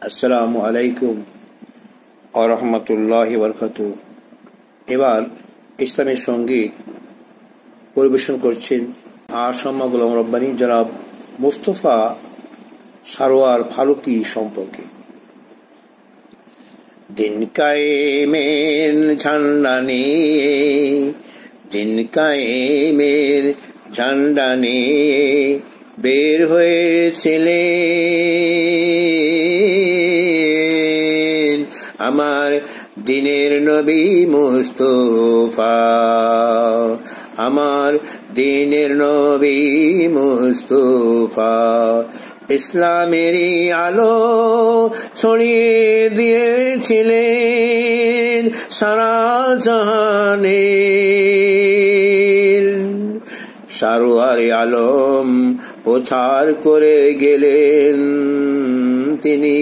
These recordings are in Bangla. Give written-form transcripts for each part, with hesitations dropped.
আসসালামু আলাইকুম ওয়া রাহমাতুল্লাহি ওয়া বারাকাতুহু। এবার ইসলামী সঙ্গীত পরিবেশন করছেন আসমা গোলাম রব্বানী জনাব মুস্তফা সারোয়ার ফারুকী সম্পর্কে। দিন কায়েমের ঝান্ডা নিয়ে, দিন কায়েমের ঝান্ডা নিয়ে বের হয়েছিলেন আমার দিনের নবী মুস্তফা, আমার দিনের নবী মুস্তফা। ইসলামেরই আলো ছড়িয়ে দিয়েছিলেন সারা জাহানে। সারোয়ারে আলম প্রচার করে গেলেন তিনি,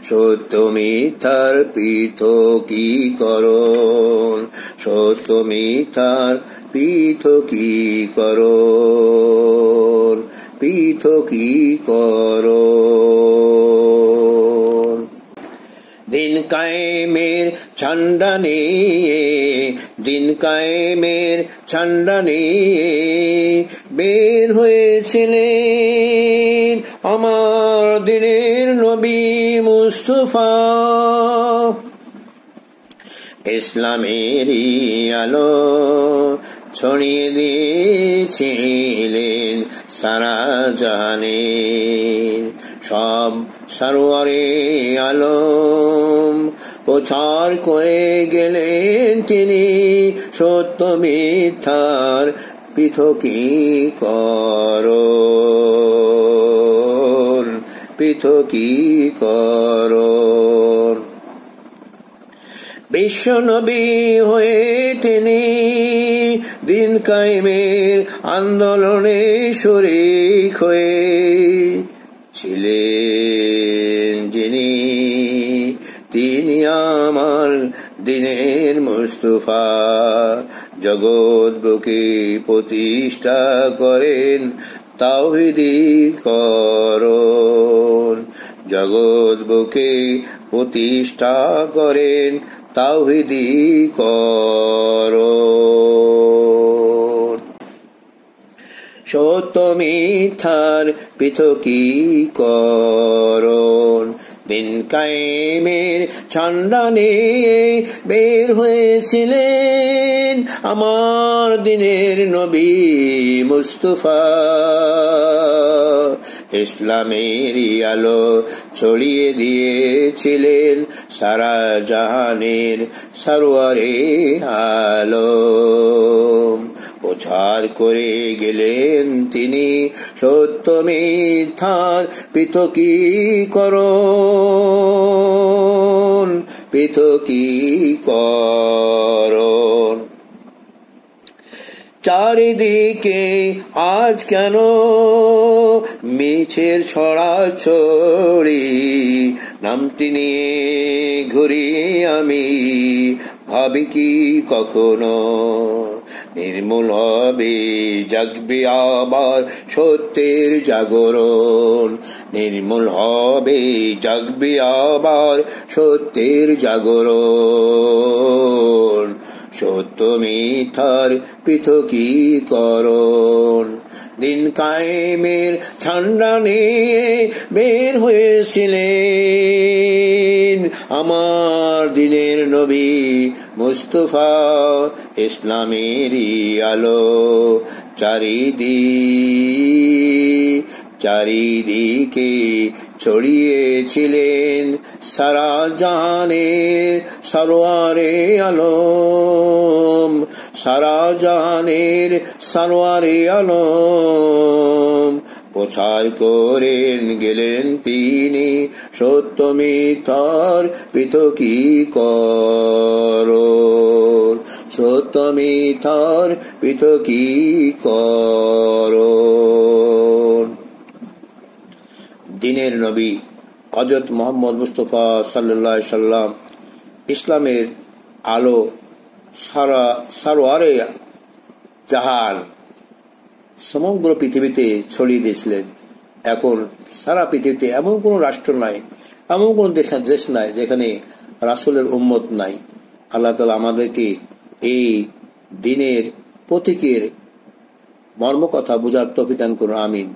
সত্য মিথ্যার পৃথকীকরণ, সত্য মিথ্যার পৃথকীকরণ, পৃথকীকরণ। দিন কায়েমের ঝান্ডা নিয়ে, দিন কায়েমের ঝান্ডা নিয়ে বের হয়েছিলেন আমার দিনের নবী মুস্তফা। ইসলামেরই আলো ছড়িয়ে দিয়েছিলেন সারা জাহানে। সব সারোয়ারে আলম প্রচার করে গেলেন তিনি, সত্য মিথ্যার পৃথকীকরণ, পৃথকীকরণ। বিশ্ব নবী হয়ে তিনি দিন কায়েমের আন্দোলনে শরীক হয়ে ছিলেন যিনি, তিনি আমার দিনের মুস্তফা। জগৎ বুকে প্রতিষ্ঠা করেন তাওহীদীকরণ, জগৎ বুকে প্রতিষ্ঠা করেন তাওহীদীকরণ। সত্য মিথ্যার পৃথকীকরণ। দিন কায়েমের ঝান্ডা নিয়ে বের হয়েছিলেন আমার দিনের নবী মুস্তফা। ইসলামেরই আলো ছড়িয়ে দিয়েছিলেন সারা জাহানের সারোয়ারে আলম। প্রচার করে গেলেন তিনি সত্য মিথ্যার পৃথকীকরণ, পৃথকীকরণ। চারিদিকে আজ কেন মিছের ছড়াছড়ি, নামটি নিয়ে ঘুরি আমি, ভাবি কি কখনো নির্মূল হবে, জাগবে আবার সত্যের জাগরণ, নির্মূল হবে জাগবে আবার সত্যের জাগরণ। সত্য মিথ্যার পৃথকীকরণ। দিন কায়েমের ঝান্ডা নিয়ে বের হয়েছিলেন আমার দিনের নবী মুস্তফা। ইসলামেরই আলো চারিদিকে ছড়িয়েছিলেন সারা জাহানের সারোয়ারে আলম, সারা জাহানের সারোয়ারে আলম। প্রচার করেন গেলেন তিনি সত্য মিথ্যার পৃথকীকরণ, সত্য মিথ্যার পৃথকীকরণ। দিনের নবী হযরত মুহাম্মদ মুস্তফা সাল্লাল্লাহু আলাইহি সাল্লাম ইসলামের আলো সারোয়ারে জাহান সমগ্র পৃথিবীতে ছড়িয়ে দিয়েছিলেন। এখন সারা পৃথিবীতে এমন কোন রাষ্ট্র নাই এমন কোন দেশ নাই যেখানে রাসূলের উম্মত নাই। আল্লাহ তাআলা আমাদেরকে এই দিনের প্রতীকের মর্মকথা বুঝার তৌফিক দান করুন। আমিন।